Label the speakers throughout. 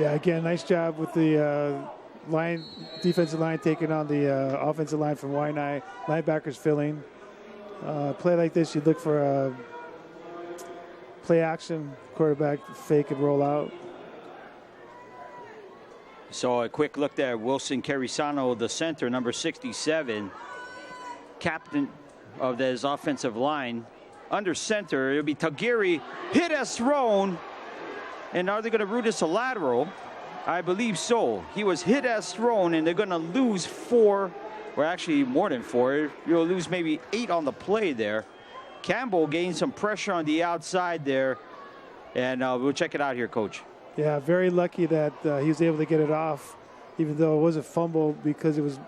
Speaker 1: Yeah, again, nice job with the defensive line taking on the offensive line from Waianae. Linebackers filling. Play like this, you look for a play action, quarterback fake and roll out.
Speaker 2: So a quick look there. Wilson Carisano, the center, number 67, captain of his offensive line. Under center, it'll be Tagiri, hit as thrown. And are they going to root this a lateral? I believe so. He was hit as thrown, and they're going to lose 4, or actually more than 4. You'll lose maybe 8 on the play there. Campbell gained some pressure on the outside there, and we'll check it out here, Coach.
Speaker 1: Yeah, very lucky that he was able to get it off, even though it was a fumble because it was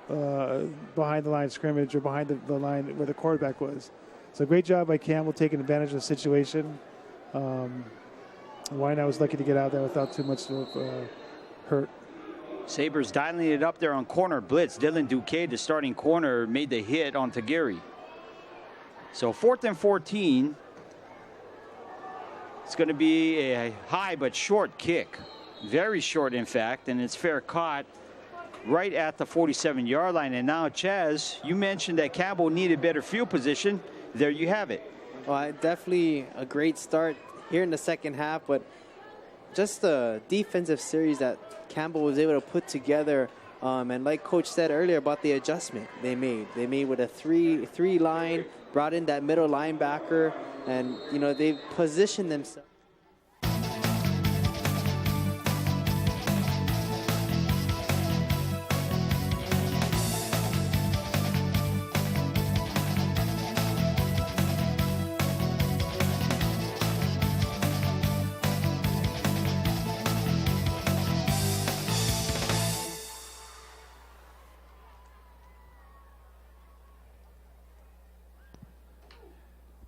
Speaker 1: behind the line of scrimmage or behind the line where the quarterback was. So great job by Campbell taking advantage of the situation. Waianae was lucky to get out there without too much hurt.
Speaker 2: Sabres dialing it up there on corner blitz. Dylan Duque, the starting corner, made the hit on Tagiri. So 4th and 14. It's going to be a high but short kick. Very short, in fact, and it's fair caught right at the 47-yard line. And now, Chaz, you mentioned that Campbell needed better field position. There you have it.
Speaker 3: Well, definitely a great start here in the second half, but just the defensive series that Campbell was able to put together, and like Coach said earlier about the adjustment they made with a three line, brought in that middle linebacker, and you know they've positioned themselves.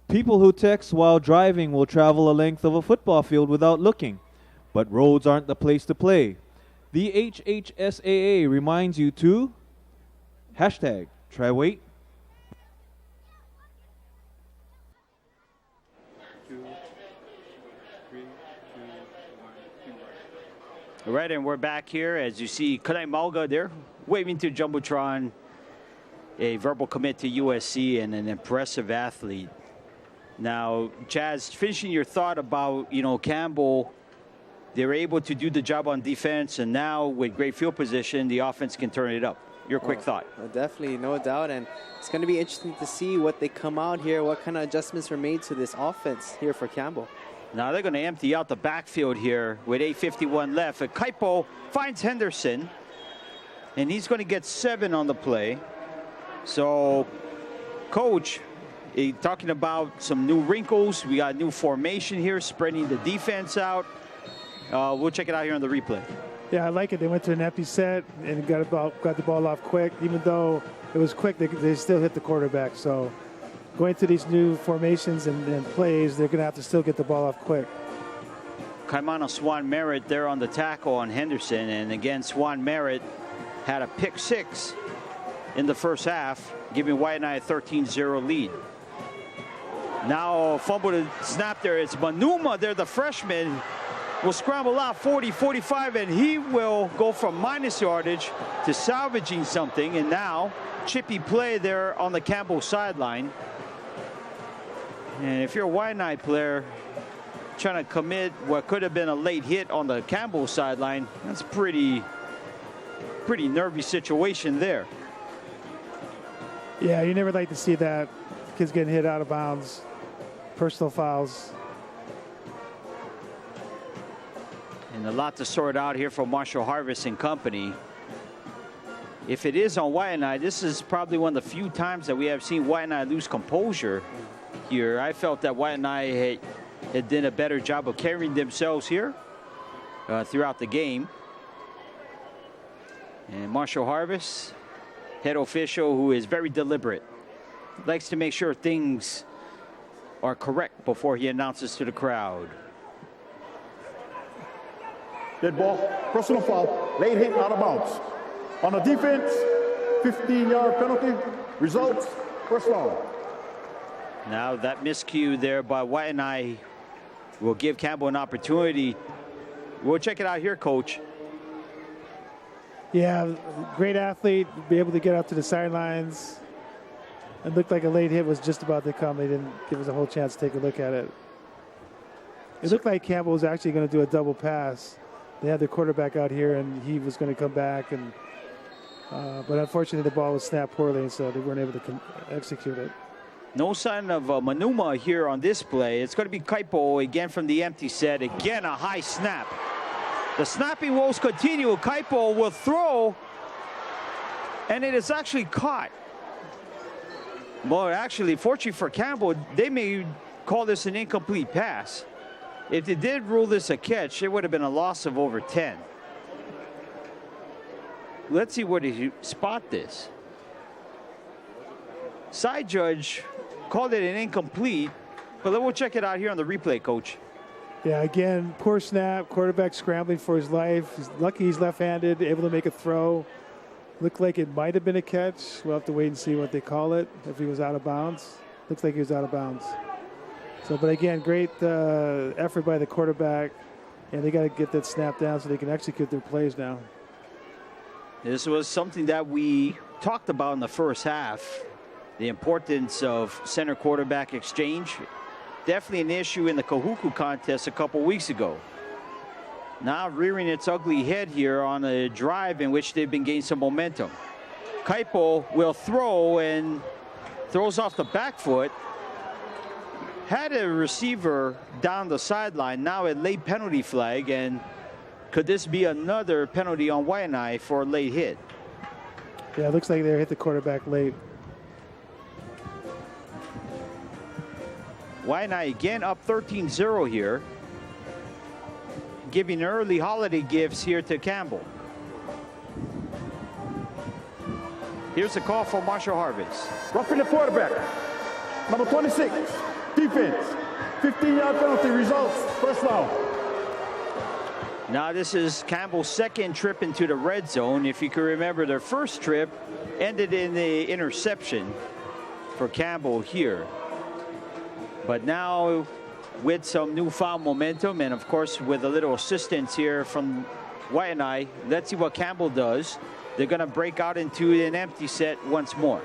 Speaker 4: People who text while driving will travel a length of a football field without looking, but roads aren't the place to play. The HHSAA reminds you to #TryWait.
Speaker 2: All right, and we're back here as you see Kanai Malga there waving to Jumbotron, a verbal commit to USC and an impressive athlete. Now, Chaz, finishing your thought about, Campbell, they were able to do the job on defense, and now with great field position, the offense can turn it up. Your quick thought.
Speaker 3: Well, definitely, no doubt, and it's going to be interesting to see what they come out here, what kind of adjustments were made to this offense here for Campbell.
Speaker 2: Now they're going to empty out the backfield here with 8:51 left. Kaipo finds Henderson, and he's going to get 7 on the play. So, Coach, talking about some new wrinkles. We got new formation here, spreading the defense out. We'll check it out here on the replay.
Speaker 1: Yeah, I like it. They went to an empty set and got the ball off quick. Even though it was quick, they still hit the quarterback. So going to these new formations and plays, they're going to have to still get the ball off quick.
Speaker 2: Kaimana Swan Merritt there on the tackle on Henderson. And again, Swan Merritt had a pick 6 in the first half, giving Waianae a 13-0 lead. Now fumble to snap there. It's Manuma there, the freshman. Will scramble out 40, 45, and he will go from minus yardage to salvaging something. And now chippy play there on the Campbell sideline. And if you're a Waianae player trying to commit what could have been a late hit on the Campbell sideline, that's pretty nervy situation there.
Speaker 1: Yeah, you never like to see that. Kids getting hit out of bounds. Personal fouls.
Speaker 2: And a lot to sort out here for Marshall Harvest and company. If it is on Waianae, this is probably one of the few times that we have seen Waianae lose composure here. I felt that Waianae had done a better job of carrying themselves here throughout the game. And Marshall Harvest, head official who is very deliberate, likes to make sure things are correct before he announces to the crowd.
Speaker 5: Dead ball, personal foul, late hit, out of bounds. On the defense, 15-yard penalty. Results, first foul.
Speaker 2: Now that miscue there by Waianae will give Campbell an opportunity We'll check it out here, Coach.
Speaker 1: Yeah, great athlete, be able to get out to the sidelines. It looked like a late hit was just about to come. They didn't give us a whole chance to take a look at it. It looked like Campbell was actually going to do a double pass. They had the quarterback out here, and he was going to come back. But unfortunately, the ball was snapped poorly, and so they weren't able to execute it.
Speaker 2: No sign of Manuma here on this play. It's going to be Kaipo again from the empty set. Again, a high snap. The snapping woes continue. Kaipo will throw, and it is actually caught. Well, actually, fortunately for Campbell, they may call this an incomplete pass. If they did rule this a catch, it would have been a loss of over 10. Let's see where he spot this. Side judge called it an incomplete, but we'll check it out here on the replay, Coach.
Speaker 1: Yeah, again, poor snap, quarterback scrambling for his life. He's lucky he's left-handed, able to make a throw. Looked like it might have been a catch. We'll have to wait and see what they call it, if he was out of bounds. Looks like he was out of bounds. So, but again, great effort by the quarterback, and they got to get that snap down so they can execute their plays now.
Speaker 2: This was something that we talked about in the first half, the importance of center quarterback exchange. Definitely an issue in the Kahuku contest a couple weeks ago. Now rearing its ugly head here on a drive in which they've been gaining some momentum. Kaipo will throw and throws off the back foot. Had a receiver down the sideline, now a late penalty flag, and could this be another penalty on Waianae for a late hit?
Speaker 1: Yeah, it looks like they hit the quarterback late.
Speaker 2: Waianae again up 13-0 here, giving early holiday gifts here to Campbell. Here's a call for Marshall Harvest.
Speaker 5: Roughing the quarterback. Number 26, defense. 15-yard penalty, results, first down.
Speaker 2: Now this is Campbell's second trip into the red zone. If you can remember, their first trip ended in the interception for Campbell here. But now with some newfound momentum and of course with a little assistance here from Waianae, let's see what Campbell does. They're going to break out into an empty set once more.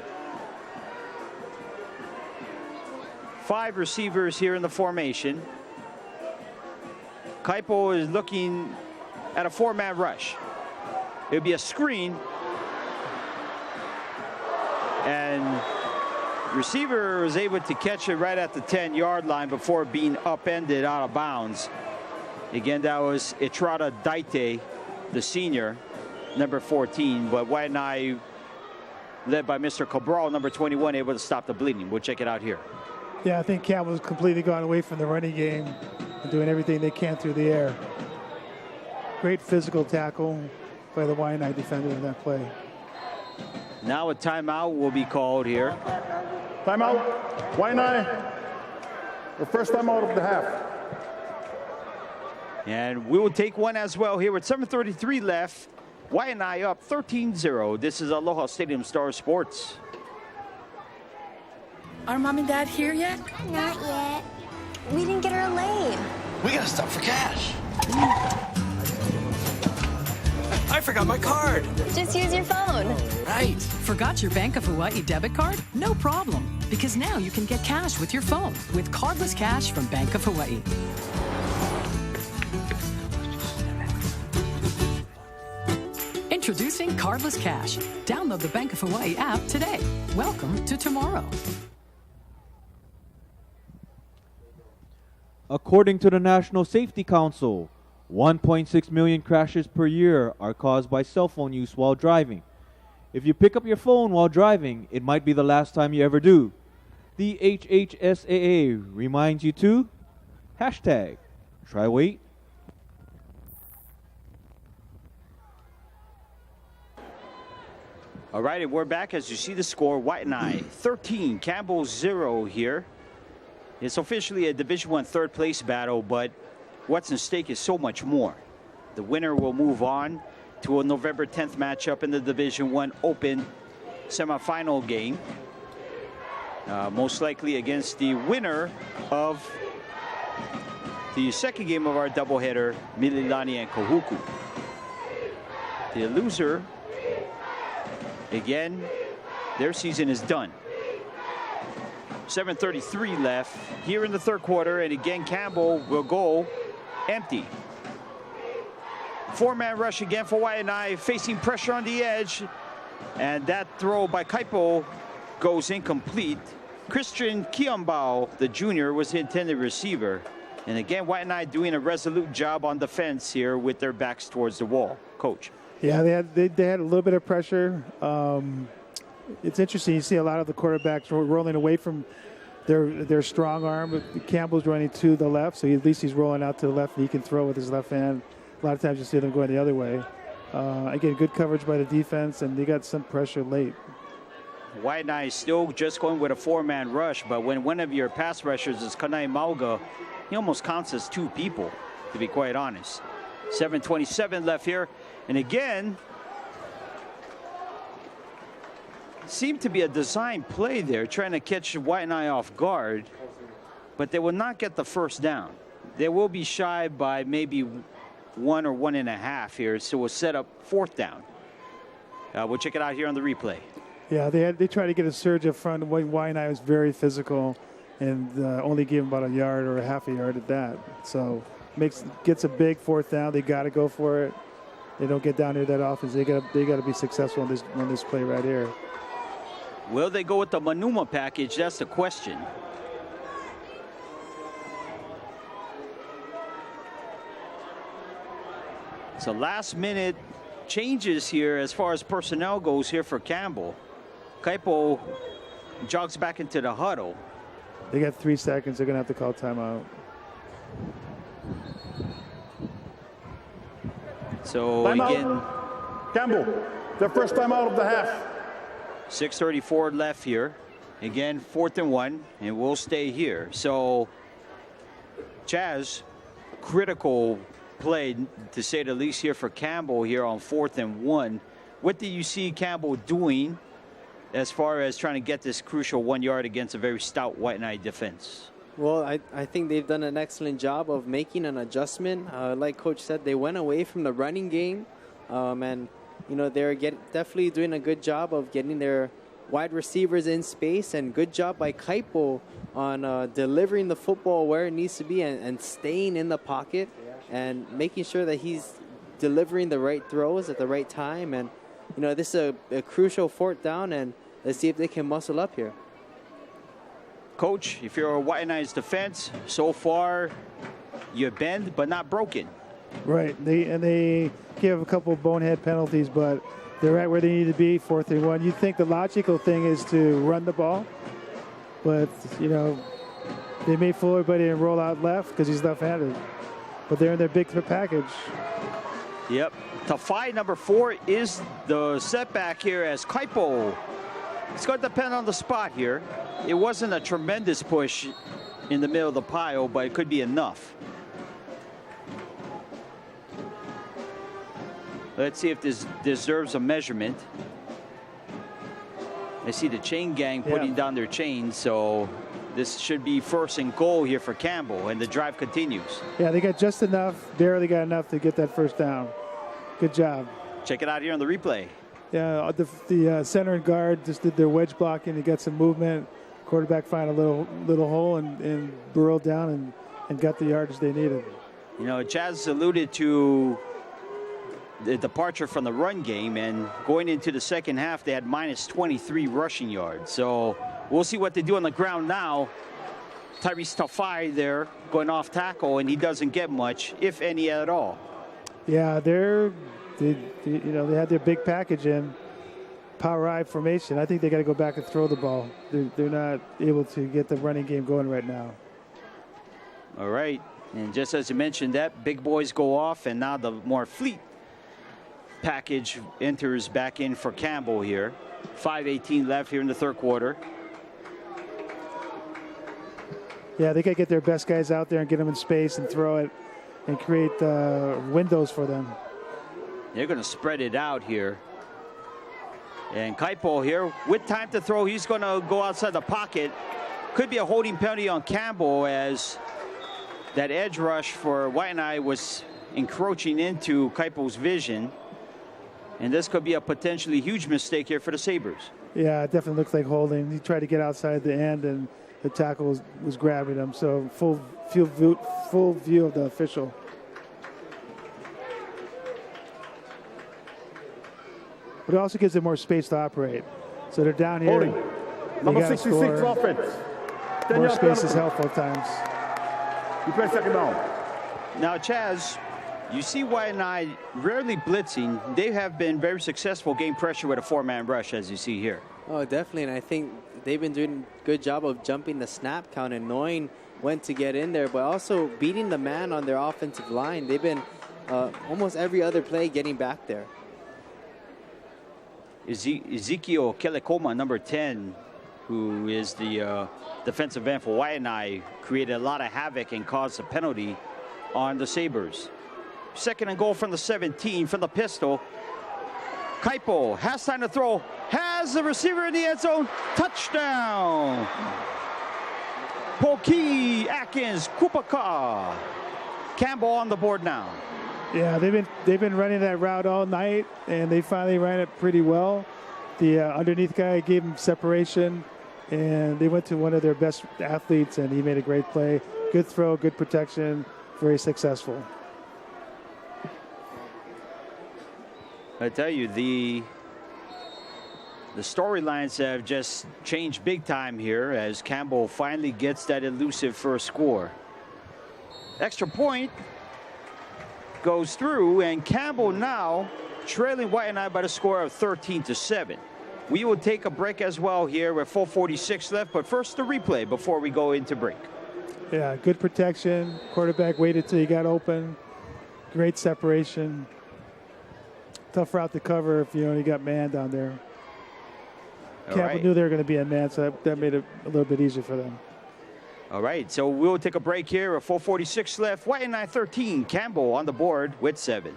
Speaker 2: 5 receivers here in the formation. Kaipo is looking at a 4-man rush. It'll be a screen. And receiver was able to catch it right at the 10-yard line before being upended out of bounds. Again, that was Etrada Daite, the senior, number 14. But Waianae, led by Mr. Cabral, number 21, able to stop the bleeding. We'll check it out here.
Speaker 1: Yeah, I think Campbell's completely gone away from the running game and doing everything they can through the air. Great physical tackle by the Waianae defender in that play.
Speaker 2: Now a timeout will be called here.
Speaker 5: Timeout, Waianae. The first timeout of the half.
Speaker 2: And we will take one as well here with 7:33 left. Waianae up 13-0. This is Aloha Stadium Star Sports.
Speaker 6: Are Mom and Dad here yet?
Speaker 7: Not yet. We didn't get our lane.
Speaker 8: We gotta stop for cash. I forgot my card.
Speaker 7: Just use your phone.
Speaker 8: Right.
Speaker 6: Forgot your Bank of Hawaii debit card? No problem, because now you can get cash with your phone with cardless cash from Bank of Hawaii. Introducing Cardless Cash. Download the Bank of Hawaii app today. Welcome to tomorrow.
Speaker 4: According to the National Safety Council, 1.6 million crashes per year are caused by cell phone use while driving. If you pick up your phone while driving, it might be the last time you ever do. The HHSAA reminds you to #TryWait.
Speaker 2: All right, and we're back as you see the score. Waianae 13, Campbell 0 here. It's officially a Division I third place battle, but what's at stake is so much more. The winner will move on to a November 10th matchup in the Division I Open semifinal game. Most likely against the winner of the second game of our doubleheader, Mililani and Kahuku. The loser, again, their season is done. 7:33 left here in the third quarter, and again Campbell will go empty. Four-man rush again for Waianae, facing pressure on the edge, and that throw by Kaipo goes incomplete. Christian Kiambao, the junior, was the intended receiver. And again, Waianae doing a resolute job on defense here with their backs towards the wall. Coach.
Speaker 1: Yeah, they had a little bit of pressure. It's interesting. You see a lot of the quarterbacks rolling away from their strong arm. Campbell's running to the left, so at least he's rolling out to the left and he can throw with his left hand. A lot of times you see them going the other way. Again, good coverage by the defense, and they got some pressure late.
Speaker 2: Waianae is still just going with a four-man rush, but when one of your pass rushers is Kanai Mauga, he almost counts as two people, to be quite honest. 7:27 left here, and again, seemed to be a design play there, trying to catch Waianae off guard, but they will not get the first down. They will be shy by maybe 1 or 1.5 here, so we'll set up fourth down. We'll check it out here on the replay.
Speaker 1: Yeah, they tried to get a surge up front. Waianae was very physical and only gave him about a yard or a half a yard at that. So gets a big fourth down. They got to go for it. They don't get down here that often. They got to be successful on this play right here.
Speaker 2: Will they go with the Manuma package? That's the question. So last minute changes here as far as personnel goes here for Campbell. Kaipo jogs back into the huddle.
Speaker 1: They got 3 seconds. They're going to have to call timeout.
Speaker 2: So
Speaker 5: timeout.
Speaker 2: Again,
Speaker 5: Campbell, their first timeout of the half.
Speaker 2: 6:34 left here. Again, 4th and 1, and we'll stay here. So Chaz, critical play to say the least here for Campbell here on 4th and 1. What do you see Campbell doing as far as trying to get this crucial 1 yard against a very stout Waianae defense?
Speaker 3: Well, I think they've done an excellent job of making an adjustment. Like Coach said, they went away from the running game, and they're definitely doing a good job of getting their wide receivers in space, and good job by Kaipo on delivering the football where it needs to be and staying in the pocket and making sure that he's delivering the right throws at the right time. And this is a crucial fourth down, and let's see if they can muscle up here.
Speaker 2: Coach, if you're Waianae's defense, so far you bend but not broken.
Speaker 1: Right. They give a couple of bonehead penalties, but they're right where they need to be, 4th and 1. You'd think the logical thing is to run the ball, but they may fool everybody and roll out left because he's left-handed. But they're in their big package.
Speaker 2: Yep. Tafai, number 4, is the setback here as Kaipo. It's going to depend on the spot here. It wasn't a tremendous push in the middle of the pile, but it could be enough. Let's see if this deserves a measurement. I see the chain gang putting down their chains, so this should be 1st and goal here for Campbell, and the drive continues.
Speaker 1: Yeah, they got just enough, barely got enough to get that first down. Good job.
Speaker 2: Check it out here on the replay.
Speaker 1: Yeah, the center and guard just did their wedge blocking. They got some movement. Quarterback found a little hole and burrowed down and got the yardage they needed.
Speaker 2: Chaz alluded to the departure from the run game, and going into the second half, they had minus 23 rushing yards. So we'll see what they do on the ground now. Tyrese Tafai there going off tackle, and he doesn't get much, if any at all.
Speaker 1: Yeah, they had their big package in power I formation. I think they got to go back and throw the ball. They're not able to get the running game going right now.
Speaker 2: All right, and just as you mentioned, that big boys go off, and now the more fleet package enters back in for Campbell here. 5:18 left here in the third quarter.
Speaker 1: Yeah, they got to get their best guys out there and get them in space and throw it and create windows for them.
Speaker 2: They're going to spread it out here. And Kaipo here with time to throw. He's going to go outside the pocket. Could be a holding penalty on Campbell as that edge rush for Waianae was encroaching into Campbell's vision. And this could be a potentially huge mistake here for the Sabres.
Speaker 1: Yeah, it definitely looks like holding. He tried to get outside the end, and the tackle was grabbing him. So full view of the official. But it also gives them more space to operate. So they're down here.
Speaker 5: Holding. Number 66 offense.
Speaker 1: More space is helpful at times.
Speaker 5: You play second down.
Speaker 2: Now, Chaz, you see Waianae rarely blitzing. They have been very successful getting pressure with a four-man rush, as you see here.
Speaker 3: Oh, definitely, and I think they've been doing a good job of jumping the snap count and knowing when to get in there, but also beating the man on their offensive line. They've been almost every other play getting back there.
Speaker 2: Ezekiel Kelekoma, number 10, who is the defensive end for Waianae, created a lot of havoc and caused a penalty on the Sabres. Second and goal from the 17, from the pistol. Kaipo has time to throw, has the receiver in the end zone. Touchdown! Poki Atkins Kupaka. Campbell on the board now.
Speaker 1: Yeah, they've been running that route all night, and they finally ran it pretty well. The underneath guy gave him separation, and they went to one of their best athletes, and he made a great play. Good throw, good protection, very successful.
Speaker 2: I tell you, the storylines have just changed big time here as Campbell finally gets that elusive first score. Extra point goes through, and Campbell now trailing Waianae by the score of 13-7. We will take a break as well here with 4:46 left, but first the replay before we go into break.
Speaker 1: Yeah, good protection. Quarterback waited till he got open. Great separation. Tough route to cover if you only got man down there. Campbell knew they were going to be a man, so that made it a little bit easier for them.
Speaker 2: All right, so we'll take a break here with 4:46 left. Waianae 13, Campbell on the board with 7.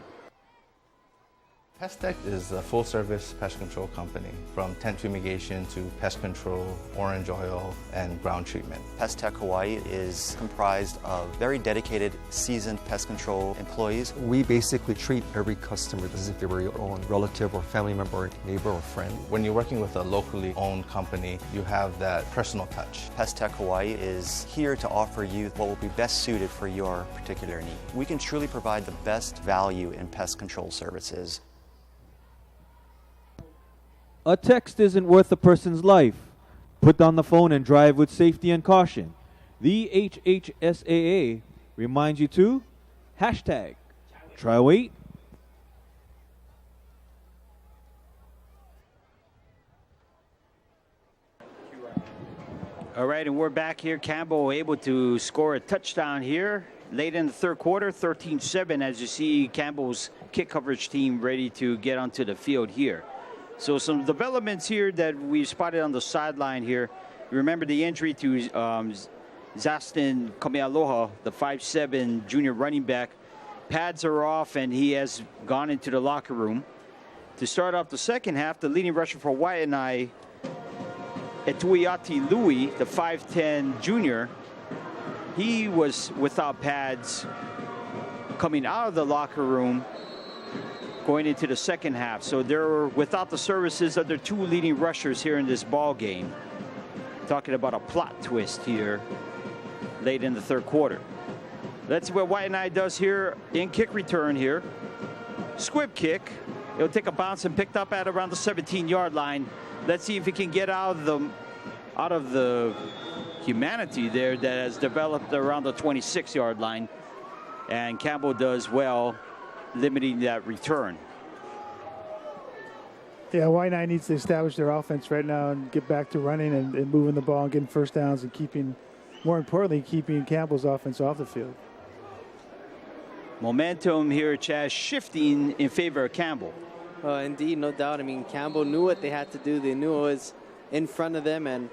Speaker 9: Pest Tech is a full-service pest control company, from tent fumigation to pest control, orange oil, and ground treatment.
Speaker 10: Pest Tech Hawaii is comprised of very dedicated, seasoned pest control employees.
Speaker 11: We basically treat every customer as if they were your own relative or family member, or neighbor or friend.
Speaker 9: When you're working with a locally owned company, you have that personal touch.
Speaker 10: Pest Tech Hawaii is here to offer you what will be best suited for your particular need. We can truly provide the best value in pest control services.
Speaker 4: A text isn't worth a person's life. Put down the phone and drive with safety and caution. The HHSAA reminds you to hashtag try wait.
Speaker 2: All right, and we're back here. Campbell able to score a touchdown here late in the third quarter, 13-7, as you see Campbell's kick coverage team ready to get onto the field here. So some developments here that we spotted on the sideline here. Remember the injury to Zastin Kamealoha, the 5'7" junior running back. Pads are off, and he has gone into the locker room. To start off the second half, the leading rusher for Waianae, Etuiati Louis, the 5'10" junior, he was without pads coming out of the locker room going into the second half. So they're without the services of their two leading rushers here in this ball game. Talking about a plot twist here late in the third quarter. Let's see what Waianae does here in kick return here. Squib kick. It'll take a bounce and picked up at around the 17-yard line. Let's see if he can get out of the humanity there that has developed around the 26-yard line. And Campbell does well limiting that return.
Speaker 1: Yeah, Waianae needs to establish their offense right now and get back to running and moving the ball and getting first downs and keeping, more importantly, keeping Campbell's offense off the field.
Speaker 2: Momentum here, Chaz, shifting in favor of Campbell.
Speaker 3: Indeed, no doubt. I mean, Campbell knew what they had to do. They knew it was in front of them, and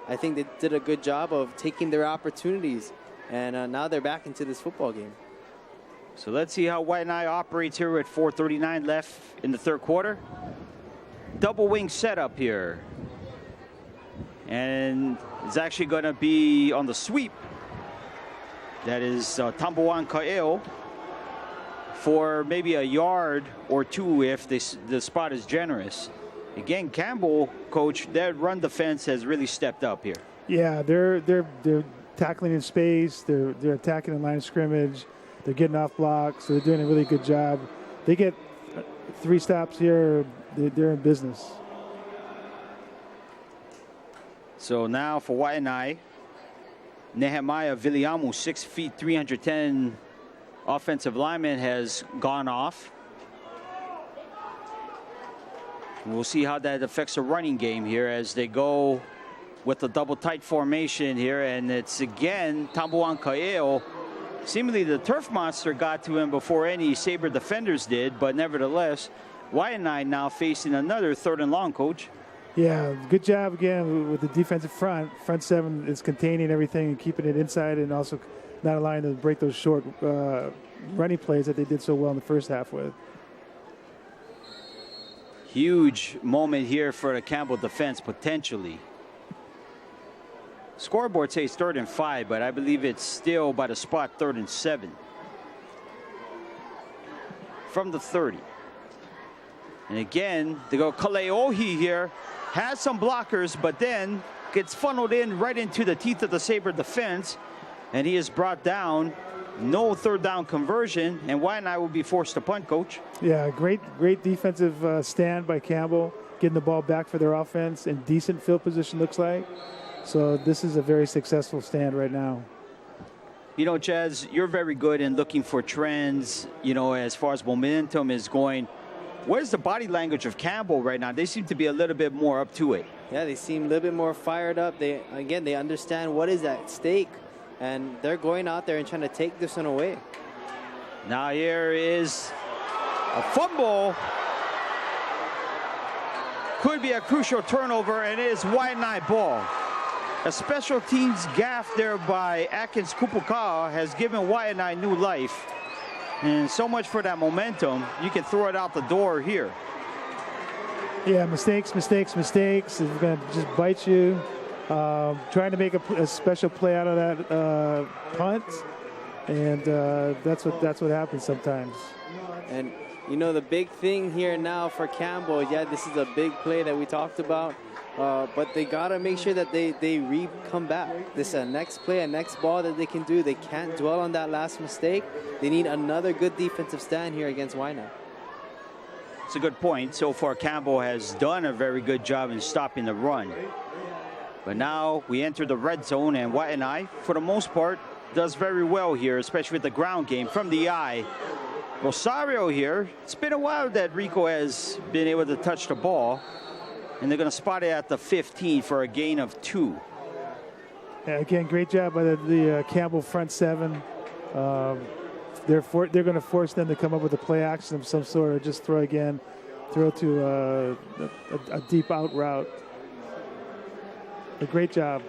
Speaker 3: I think they did a good job of taking their opportunities. And now they're back into this football game.
Speaker 2: So let's see how Waianae operates here with 4:39 left in the third quarter. Double wing setup here. And it's actually going to be on the sweep That is Tambuan Ka'eo for maybe a yard or two if the spot is generous. Again, Campbell, coach, their run defense has really stepped up here.
Speaker 1: Yeah, they're tackling in space. They're attacking the line of scrimmage. They're getting off blocks. So they're doing a really good job. They get 3 stops here. They're in business.
Speaker 2: So now for Waianae, Nehemiah Viliamu, 6 feet, 310 offensive lineman, has gone off. We'll see how that affects the running game here as they go with the double tight formation here. And it's again Tambuan Ka'eo. Seemingly the turf monster got to him before any Sabre defenders did, but nevertheless, Waianae now facing another 3rd and long, coach.
Speaker 1: Yeah, good job again with the defensive front. Front 7 is containing everything and keeping it inside and also not allowing them to break those short running plays that they did so well in the first half with.
Speaker 2: Huge moment here for the Campbell defense, potentially. Scoreboard says 3rd and 5, but I believe it's still by the spot 3rd and 7. From the 30. And again, they go Kaleohi here. Has some blockers, but then gets funneled in right into the teeth of the Sabre defense. And he is brought down. No 3rd down conversion. And Waianae will be forced to punt, coach.
Speaker 1: Yeah, great defensive stand by Campbell. Getting the ball back for their offense in decent field position, looks like. So this is a very successful stand right now.
Speaker 2: You know, Chaz, you're very good in looking for trends, you know, as far as momentum is going. Where's the body language of Campbell right now? They seem to be a little bit more up to it.
Speaker 3: Yeah, they seem a little bit more fired up. They understand what is at stake, and they're going out there and trying to take this one away.
Speaker 2: Now here is a fumble. Could be a crucial turnover, and it is Waianae ball. A special teams gaffe there by Atkins Kupuka'a has given Waianae new life. And so much for that momentum. You can throw it out the door here.
Speaker 1: Yeah, mistakes. It's going to just bite you. Trying to make a special play out of that punt. And that's what happens sometimes.
Speaker 3: And, you know, the big thing here now for Campbell, yeah, this is a big play that we talked about. But they got to make sure that they come back. This is a next play, a next ball that they can do. They can't dwell on that last mistake. They need another good defensive stand here against Waianae.
Speaker 2: It's a good point. So far, Campbell has done a very good job in stopping the run. But now we enter the red zone, and Waianae, for the most part, does very well here, especially with the ground game from the eye. Rosario here. It's been a while that Rico has been able to touch the ball. And they're going to spot it at the 15 for a gain of 2.
Speaker 1: Yeah, again, great job by the Campbell front 7. They're going to force them to come up with a play action of some sort, or just throw to a deep out route. A great job.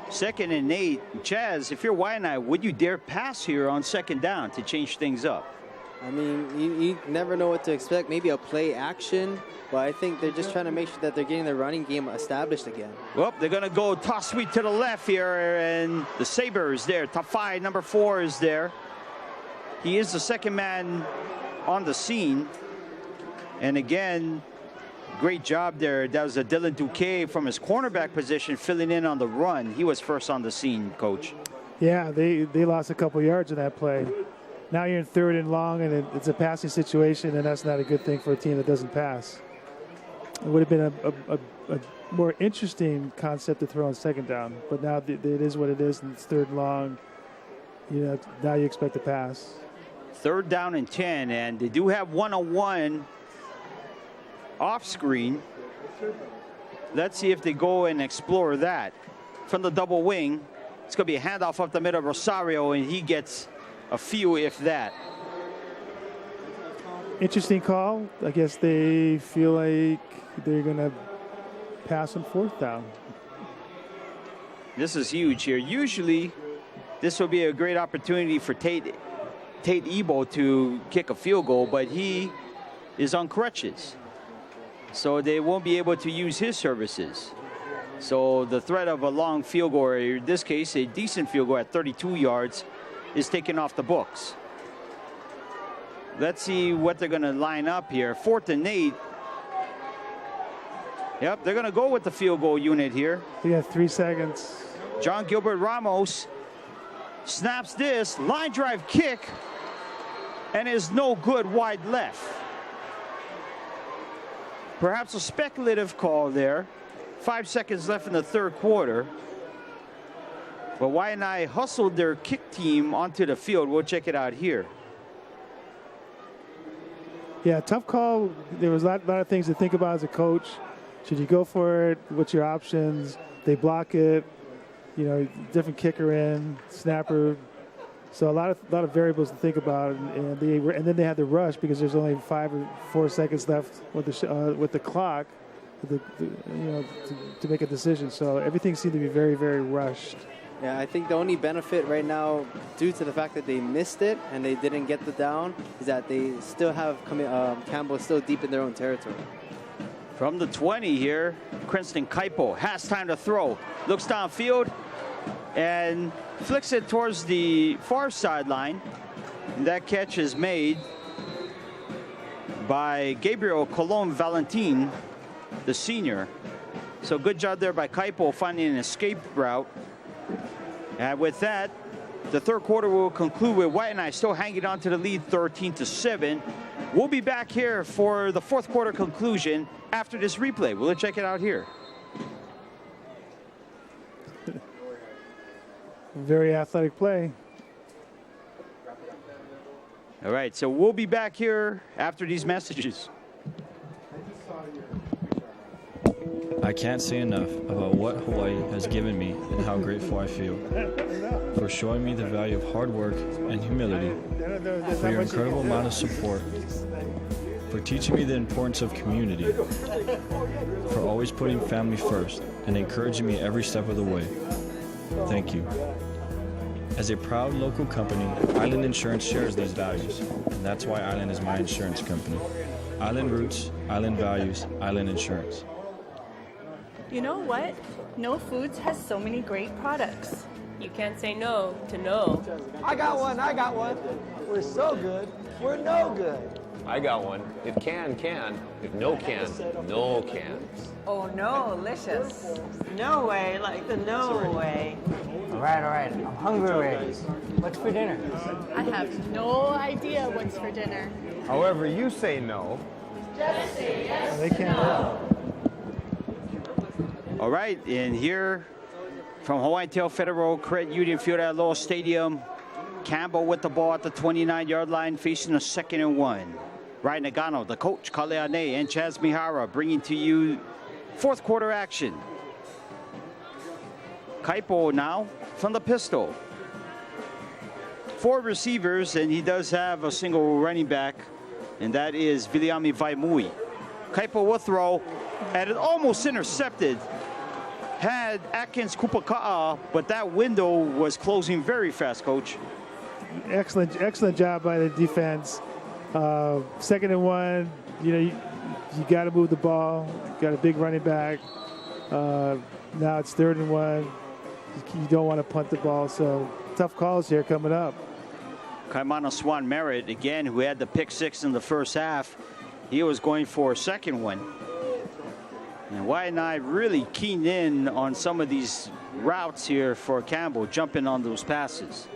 Speaker 2: 2nd and 8. Chaz, if you're Waianae, would you dare pass here on 2nd down to change things up?
Speaker 3: I mean, you never know what to expect. Maybe a play action, but I think they're just trying to make sure that they're getting the running game established again.
Speaker 2: Well, they're going to go toss sweep to the left here, and the Sabre is there. Top 5, number 4 is there. He is the 2nd man on the scene. And again, great job there. That was a Dylan Duque from his cornerback position filling in on the run. He was first on the scene, coach.
Speaker 1: Yeah, they lost a couple yards in that play. Now you're in 3rd and long, and it's a passing situation, and that's not a good thing for a team that doesn't pass. It would have been a more interesting concept to throw on 2nd down, but now it is what it is, and it's 3rd and long. You know, now you expect to pass.
Speaker 2: 3rd down and 10, and they do have one-on-one off screen. Let's see if they go and explore that. From the double wing, it's going to be a handoff up the middle of Rosario, and he gets a few, if that.
Speaker 1: Interesting call. I guess they feel like they're going to pass on 4th down.
Speaker 2: This is huge here. Usually, this will be a great opportunity for Tate Ebo to kick a field goal, but he is on crutches. So they won't be able to use his services. So the threat of a long field goal, or in this case, a decent field goal at 32 yards, is taken off the books. Let's see what they're going to line up here. 4th and 8. Yep, they're going to go with the field goal unit here.
Speaker 1: We have 3 seconds.
Speaker 2: John Gilbert Ramos snaps this line drive kick and is no good wide left. Perhaps a speculative call there. 5 seconds left in the third quarter. But Waianae hustled their kick team onto the field. We'll check it out here.
Speaker 1: Yeah, tough call. There was a lot of things to think about as a coach. Should you go for it? What's your options? They block it. You know, different kicker in, snapper. So a lot of variables to think about, and then they had to rush because there's only 5 or 4 seconds left with the clock, to make a decision. So everything seemed to be very, very rushed.
Speaker 3: Yeah, I think the only benefit right now, due to the fact that they missed it and they didn't get the down, is that they still have Campbell still deep in their own territory.
Speaker 2: From the 20 here, Cranston Kaipo has time to throw. Looks downfield and flicks it towards the far sideline. And that catch is made by Gabriel Colon Valentin, the senior. So good job there by Kaipo finding an escape route. And with that, the third quarter will conclude with Waianae still hanging on to the lead 13-7. We'll be back here for the fourth quarter conclusion after this replay. We'll check it out here.
Speaker 1: Very athletic play.
Speaker 2: All right, so we'll be back here after these messages.
Speaker 12: I can't say enough about what Hawaii has given me and how grateful I feel for showing me the value of hard work and humility, for your incredible amount of support, for teaching me the importance of community, for always putting family first and encouraging me every step of the way. Thank you. As a proud local company, Island Insurance shares these values, and that's why Island is my insurance company. Island roots, Island values, Island Insurance.
Speaker 13: You know what? No Foods has so many great products.
Speaker 14: You can't say no to no.
Speaker 15: I got one. We're so good, we're no good.
Speaker 16: I got one. If can. If no can, no can.
Speaker 17: Oh no, delicious. No way, like the no way.
Speaker 15: All right. I'm hungry already. What's for dinner?
Speaker 13: I have no idea what's for dinner.
Speaker 16: However you say no.
Speaker 13: Just say yes.
Speaker 1: They can't.
Speaker 13: No.
Speaker 2: All right, and here from Hawaiian Tail Federal Credit Union Field at Loa Stadium, Campbell with the ball at the 29-yard line, facing a 2nd and 1. Ryan Nagano, the coach, Kaleane, and Chaz Mihara bringing to you fourth quarter action. Kaipo now from the pistol. 4 receivers, and he does have a single running back, and that is Viliami Vaimui. Kaipo will throw, and it almost intercepted. Had Atkins Kupaka'a, but that window was closing very fast, Coach.
Speaker 1: Excellent job by the defense. 2nd and 1, you got to move the ball. You got a big running back. Now it's 3rd and 1. You don't want to punt the ball, so tough calls here coming up.
Speaker 2: Kaimana Swan Merritt, again, who had the pick 6 in the first half, he was going for a 2nd one. And Waianae really keyed in on some of these routes here for Campbell, jumping on those passes.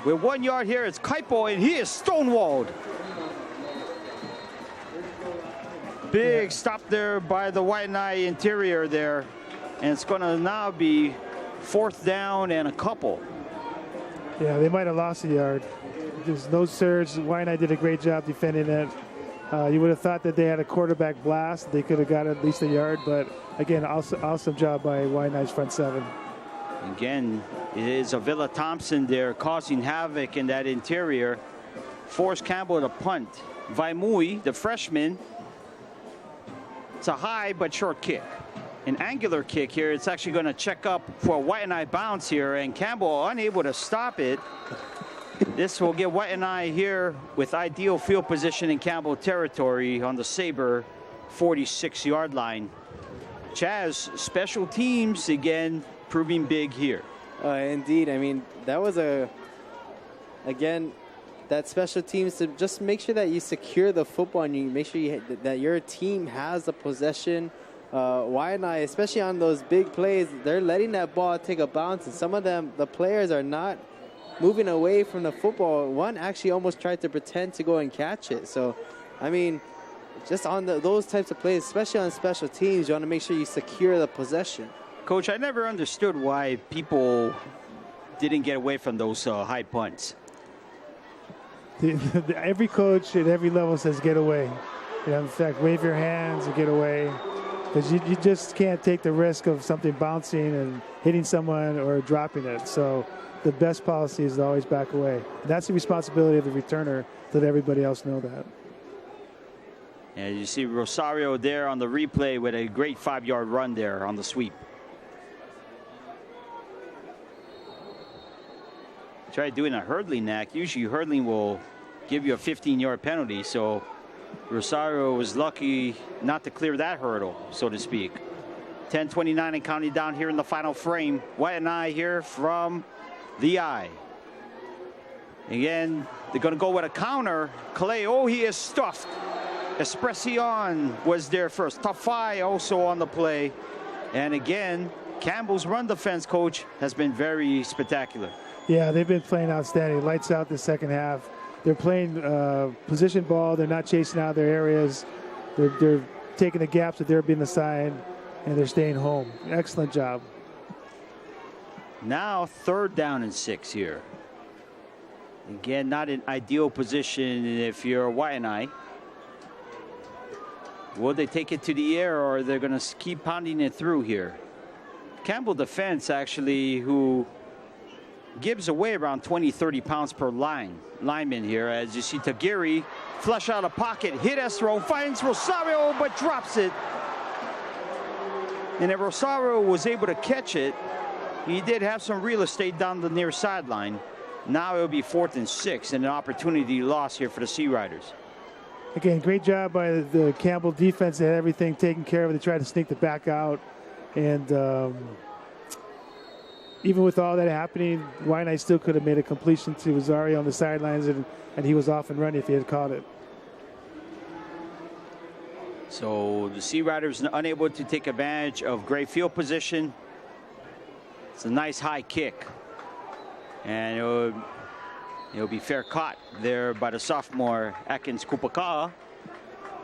Speaker 2: With 1 yard here, it's Kaipo, and he is stonewalled. Big stop there by the Waianae interior there. And it's going to now be 4th down and a couple.
Speaker 1: Yeah, they might have lost a yard. There's no surge. Waianae did a great job defending it. You would have thought that they had a quarterback blast. They could have got at least a yard, but again, awesome job by Waianae's front 7.
Speaker 2: Again, it is Avila Thompson there causing havoc in that interior. Forced Campbell to punt. Vaimui, the freshman, it's a high but short kick. An angular kick here. It's actually going to check up for a Waianae bounce here, and Campbell unable to stop it. This will get Waianae here with ideal field position in Campbell territory on the Sabre 46-yard line. Chaz, special teams again proving big here.
Speaker 3: Indeed. I mean, that was again, that special teams to just make sure that you secure the football and you make sure that your team has the possession. Waianae, especially on those big plays, they're letting that ball take a bounce, and some of them, the players are not moving away from the football. One actually almost tried to pretend to go and catch it. So, I mean, just on those types of plays, especially on special teams, you want to make sure you secure the possession.
Speaker 2: Coach, I never understood why people didn't get away from those high punts.
Speaker 1: Every coach at every level says get away. You know, in fact, wave your hands and get away. Because you just can't take the risk of something bouncing and hitting someone or dropping it. So the best policy is to always back away. And that's the responsibility of the returner to let everybody else know that.
Speaker 2: And you see Rosario there on the replay with a great 5-yard run there on the sweep. Try doing a hurdling knack. Usually hurdling will give you a 15-yard penalty. So Rosario was lucky not to clear that hurdle, so to speak. 10:29 and counting down here in the final frame. Waianae here from the I. Again, they're going to go with a counter. Calais, oh, he is stuffed. Espresion was there first. Tafai also on the play. And again, Campbell's run defense, coach, has been very spectacular.
Speaker 1: Yeah, they've been playing outstanding. Lights out the second half. They're playing position ball. They're not chasing out their areas. They're taking the gaps that they're being assigned, and they're staying home. Excellent job.
Speaker 2: Now 3rd down and 6 here. Again, not an ideal position if you're Waianae. Will they take it to the air, or they're going to keep pounding it through here? Campbell defense actually, who gives away around 20-30 pounds per lineman here. As you see Tagiri flush out of pocket, hit Estro, finds Rosario but drops it. And if Rosario was able to catch it, he did have some real estate down the near sideline. Now it'll be 4th and 6 and an opportunity lost here for the Sea Riders.
Speaker 1: Again, great job by the Campbell defense. They had everything taken care of. They tried to sneak the back out. And even with all that happening, Waianae still could have made a completion to Rosario on the sidelines, and he was off and running if he had caught it.
Speaker 2: So the Sea Riders unable to take advantage of great field position. It's a nice high kick. And it'll be fair caught there by the sophomore Atkins Kupaka'a.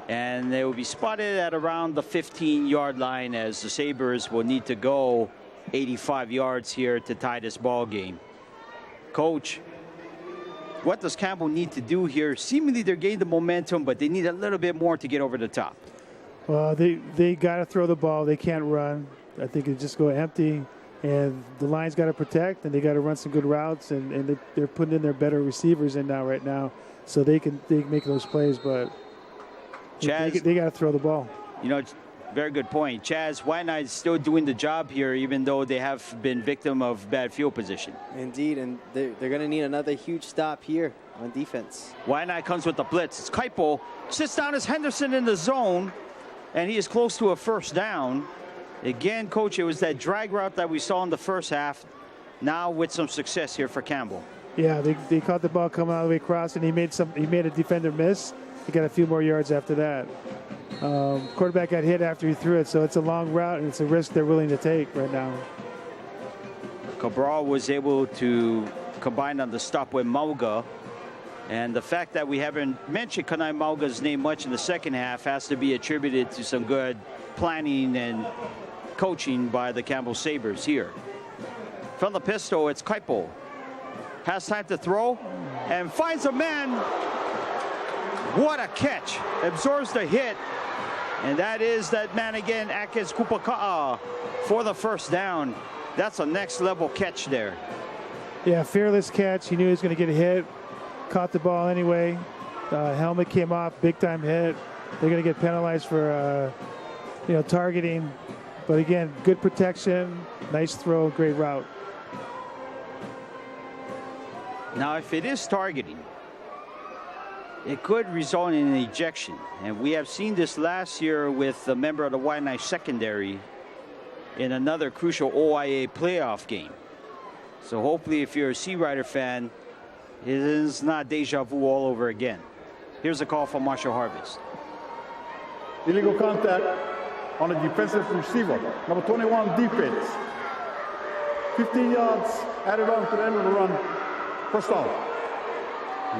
Speaker 2: And they will be spotted at around the 15-yard line, as the Sabres will need to go 85 yards here to tie this ball game. Coach, what does Campbell need to do here? Seemingly they're gaining the momentum, but they need a little bit more to get over the top.
Speaker 1: Well, they got to throw the ball. They can't run. I think they just go empty. And the line's got to protect, and they got to run some good routes, and they're putting in their better receivers in now right now, so they can make those plays. But
Speaker 2: Chaz,
Speaker 1: they got to throw the ball.
Speaker 2: You know, very good point. Chaz, Waianae is still doing the job here, even though they have been victim of bad field position.
Speaker 3: Indeed, and they're going to need another huge stop here on defense.
Speaker 2: Waianae comes with the blitz. It's Campbell, sits down as Henderson in the zone, and he is close to a 1st down. Again, Coach, it was that drag route that we saw in the first half, now with some success here for Campbell.
Speaker 1: Yeah, they caught the ball coming all the way across, and he made a defender miss. He got a few more yards after that. Quarterback got hit after he threw it, so it's a long route, and it's a risk they're willing to take right now.
Speaker 2: Cabral was able to combine on the stop with Mauga. And the fact that we haven't mentioned Kanai Mauga's name much in the second half has to be attributed to some good planning and coaching by the Campbell Sabres here. From the pistol, it's Campbell. Has time to throw and finds a man. What a catch. Absorbs the hit. And that is that man again, Atkins Kupaka'a, for the 1st down. That's a next level catch there.
Speaker 1: Yeah, fearless catch. He knew he was going to get a hit. Caught the ball anyway. Helmet came off, big time hit. They're going to get penalized for targeting. But again, good protection, nice throw, great route.
Speaker 2: Now, if it is targeting, it could result in an ejection. And we have seen this last year with a member of the Waianae secondary in another crucial OIA playoff game. So hopefully if you're a Sea Rider fan, it is not deja vu all over again. Here's a call from Marshall Harvest.
Speaker 5: Illegal contact on the defensive receiver. Number 21, defense. 15 yards added on to the end of the run. First down.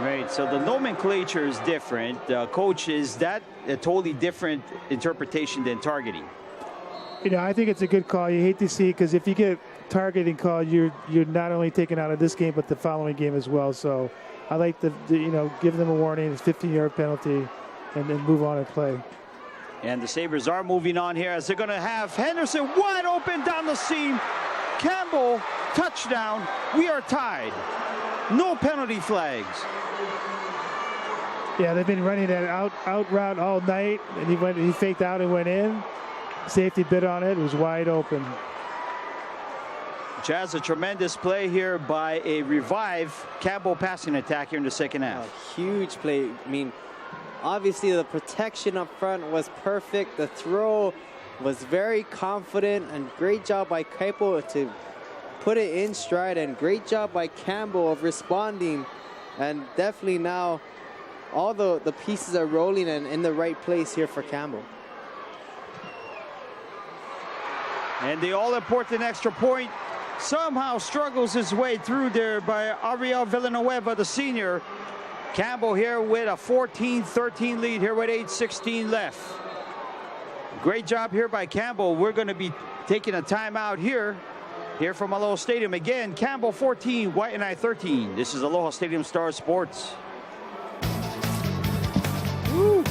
Speaker 2: Right, so the nomenclature is different. Coach, is that a totally different interpretation than targeting?
Speaker 1: You know, I think it's a good call. You hate to see, because if you get targeting call, you're not only taken out of this game, but the following game as well. So I like to give them a warning. It's 15-yard penalty, and then move on and play.
Speaker 2: And the Sabres are moving on here as they're going to have Henderson wide open down the seam. Campbell, touchdown. We are tied. No penalty flags.
Speaker 1: Yeah, they've been running that out route all night, and he faked out and went in. Safety bit on it. It was wide open.
Speaker 2: Chaz, a tremendous play here by a revived Campbell passing attack here in the second half.
Speaker 3: A huge play. I mean, obviously the protection up front was perfect. The throw was very confident, and great job by Campbell to put it in stride, and great job by Campbell of responding. And definitely now all the pieces are rolling and in the right place here for Campbell.
Speaker 2: And the all-important extra point somehow struggles his way through there by Ariel Villanueva, the senior. Campbell here with a 14-13 lead here with 8:16 left. Great job here by Campbell. We're going to be taking a timeout here from Aloha Stadium. Again, Campbell 14, Waianae 13. This is Aloha Stadium Star Sports.
Speaker 1: Woo.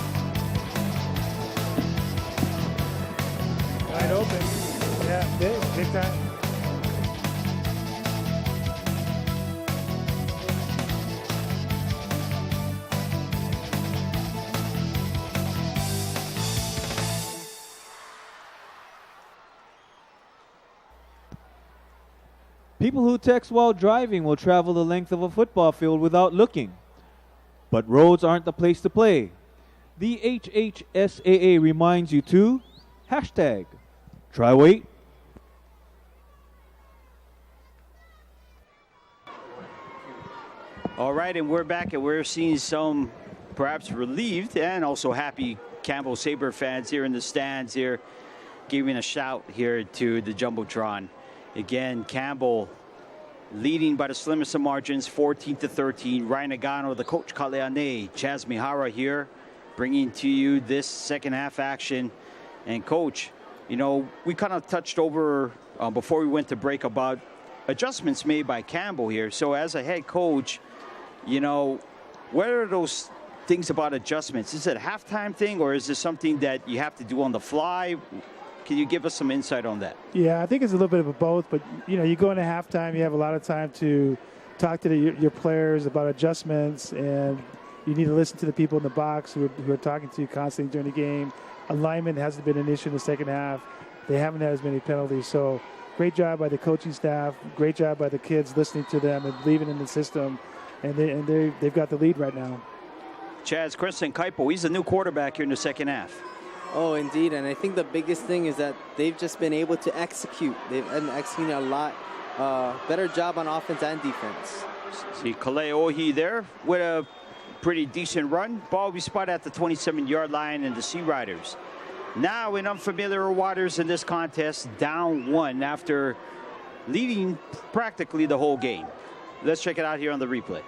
Speaker 1: Wide open. Yeah, big time.
Speaker 4: People who text while driving will travel the length of a football field without looking. But roads aren't the place to play. The HHSAA reminds you to #try wait.
Speaker 2: All right, and we're back, and we're seeing some perhaps relieved and also happy Campbell Sabre fans here in the stands here, giving a shout here to the Jumbotron. Again, Campbell leading by the slimmest of margins, 14-13. Ryan Nagano, the coach, Kaleane, Chaz Mihara here, bringing to you this second half action. And coach, you know, we kind of touched over before we went to break about adjustments made by Campbell here. So as a head coach, you know, what are those things about adjustments? Is it a halftime thing, or is this something that you have to do on the fly? Can you give us some insight on that?
Speaker 1: Yeah, I think it's a little bit of a both, but you know, you go into halftime, you have a lot of time to talk to your players about adjustments, and you need to listen to the people in the box who are talking to you constantly during the game. Alignment hasn't been an issue in the second half. They haven't had as many penalties, so great job by the coaching staff, great job by the kids listening to them and believing in the system, and they've got the lead right now.
Speaker 2: Chaz, Kristen Kaipo, he's a new quarterback here in the second half.
Speaker 3: Oh, indeed, and I think the biggest thing is that they've just been able to execute. They've been executing a lot better job on offense and defense.
Speaker 2: See Kalei Ohi there with a pretty decent run. Ball will be spotted at the 27-yard line, and the Sea Riders now in unfamiliar waters in this contest, down one after leading practically the whole game. Let's check it out here on the replay.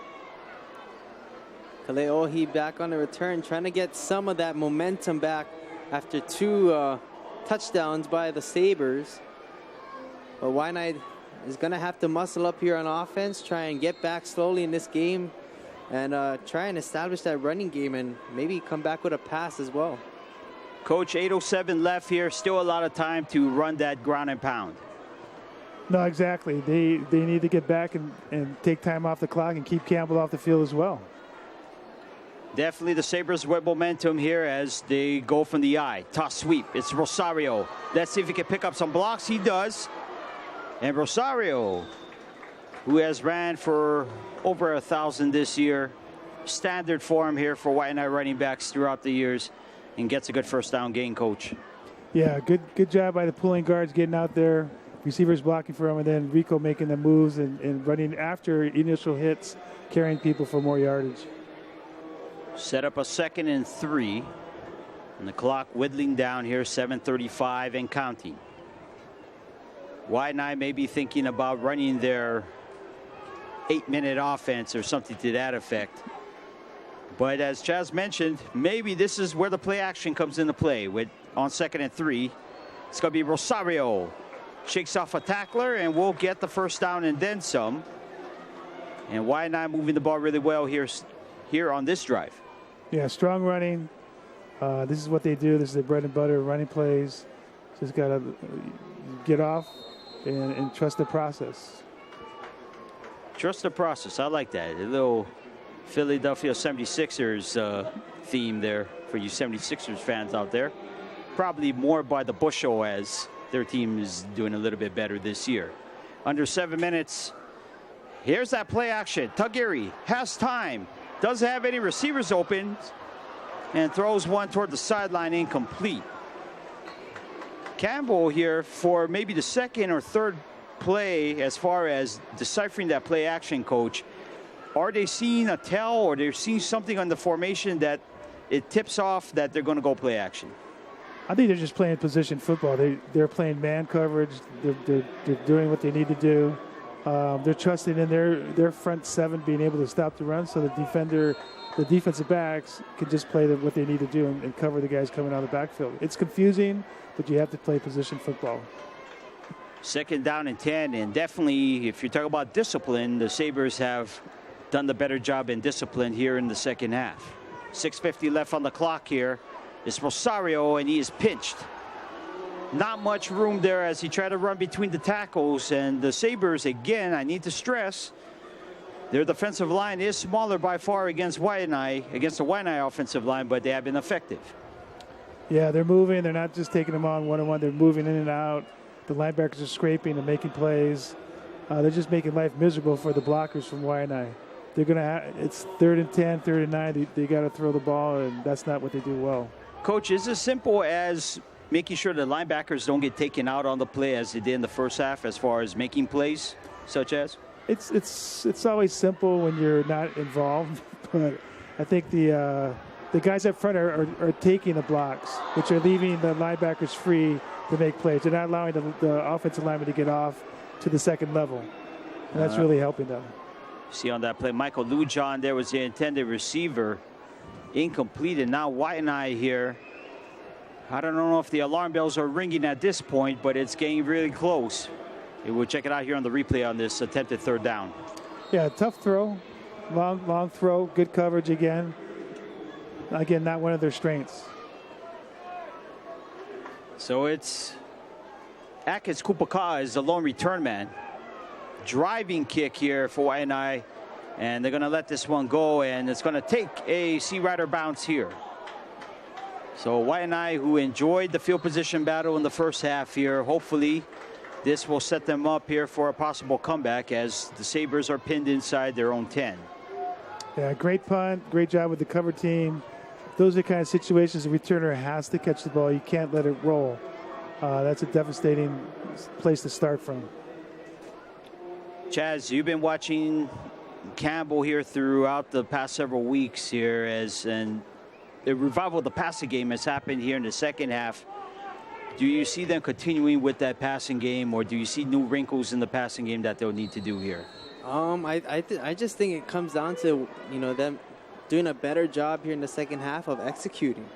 Speaker 3: Kalei Ohi back on the return, trying to get some of that momentum back after two touchdowns by the Sabres. But Waianae is going to have to muscle up here on offense, try and get back slowly in this game, and try and establish that running game and maybe come back with a pass as well.
Speaker 2: Coach, 8:07 left here. Still a lot of time to run that ground and pound.
Speaker 1: No, exactly. They need to get back and take time off the clock and keep Campbell off the field as well.
Speaker 2: Definitely the Sabres with momentum here as they go from the eye. Toss sweep. It's Rosario. Let's see if he can pick up some blocks. He does. And Rosario, who has ran for over 1,000 this year, standard for him here for Waianae running backs throughout the years, and gets a good first down gain, Coach.
Speaker 1: Yeah, good job by the pulling guards getting out there, receivers blocking for him, and then Rico making the moves and running after initial hits, carrying people for more yardage.
Speaker 2: Set up a 2nd and 3. And the clock whittling down here, 7:35 and counting. Waianae may be thinking about running their 8-minute offense or something to that effect. But as Chaz mentioned, maybe this is where the play action comes into play. On 2nd and 3, it's going to be Rosario. Shakes off a tackler and will get the first down and then some. And Waianae moving the ball really well here on this drive.
Speaker 1: Yeah, strong running. This is what they do. This is their bread and butter, running plays. Just got to get off and trust the process.
Speaker 2: Trust the process. I like that. A little Philadelphia 76ers theme there for you 76ers fans out there. Probably more by the bushel as their team is doing a little bit better this year. Under 7 minutes. Here's that play action. Taguiri has time. Doesn't have any receivers open. And throws one toward the sideline, incomplete. Campbell here for maybe the 2nd or 3rd play as far as deciphering that play action, Coach. Are they seeing a tell or they're seeing something on the formation that it tips off that they're going to go play action?
Speaker 1: I think they're just playing position football. They're playing man coverage. They're doing what they need to do. They're trusting in their front 7 being able to stop the run, so the defensive backs can just play what they need to do and cover the guys coming out of the backfield. It's confusing, but you have to play position football.
Speaker 2: 2nd down and 10, and definitely, if you're talking about discipline, the Sabres have done the better job in discipline here in the 2nd half. 6:50 left on the clock here. It's Rosario, and he is pinched. Not much room there as he tried to run between the tackles, and the Sabres, again, I need to stress, their defensive line is smaller by far against the Waianae offensive line, but they have been effective.
Speaker 1: Yeah, they're moving. They're not just taking them on one-on-one. They're moving in and out. The linebackers are scraping and making plays. They're just making life miserable for the blockers from Waianae. They're going to it's 3rd and 10, 3rd and 9. They got to throw the ball, and that's not what they do well.
Speaker 2: Coach, is it as simple as making sure the linebackers don't get taken out on the play as they did in the first half as far as making plays, such as?
Speaker 1: It's always simple when you're not involved, but I think the guys up front are taking the blocks, which are leaving the linebackers free to make plays. They're not allowing the offensive lineman to get off to the 2nd level, and that's really helping them.
Speaker 2: See on that play, Michael Lujan there was the intended receiver, incomplete, and now Waianae here. I don't know if the alarm bells are ringing at this point, but it's getting really close. We'll check it out here on the replay on this attempted 3rd down.
Speaker 1: Yeah, tough throw, long throw, good coverage again. Again, not one of their strengths.
Speaker 2: So it's Akis Kupaka is the lone return man. Driving kick here for Waianae, and they're going to let this one go, and it's going to take a Sea Rider bounce here. So Waianae, who enjoyed the field position battle in the first half here, hopefully this will set them up here for a possible comeback as the Sabres are pinned inside their own 10.
Speaker 1: Yeah, great punt, great job with the cover team. Those are the kind of situations the returner has to catch the ball. You can't let it roll. That's a devastating place to start from.
Speaker 2: Chaz, you've been watching Campbell here throughout the past several weeks here and the revival of the passing game has happened here in the 2nd half. Do you see them continuing with that passing game, or do you see new wrinkles in the passing game that they'll need to do here?
Speaker 3: I just think it comes down to, them doing a better job here in the 2nd half of executing.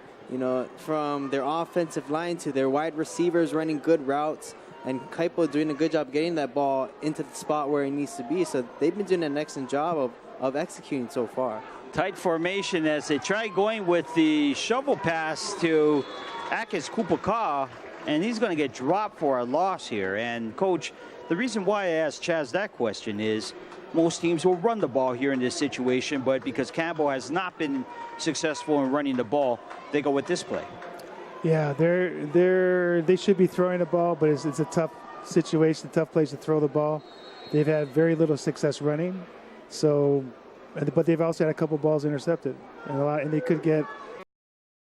Speaker 3: From their offensive line to their wide receivers running good routes, and Kaipo doing a good job getting that ball into the spot where it needs to be. So they've been doing an excellent job of executing so far.
Speaker 2: Tight formation as they try going with the shovel pass to Akis Kupaka, and he's going to get dropped for a loss here. And Coach, the reason why I asked Chaz that question is most teams will run the ball here in this situation, but because Campbell has not been successful in running the ball, they go with this play.
Speaker 1: Yeah, they should be throwing the ball, but it's a tough situation, tough place to throw the ball. They've had very little success running, but they've also had a couple balls intercepted, and they could get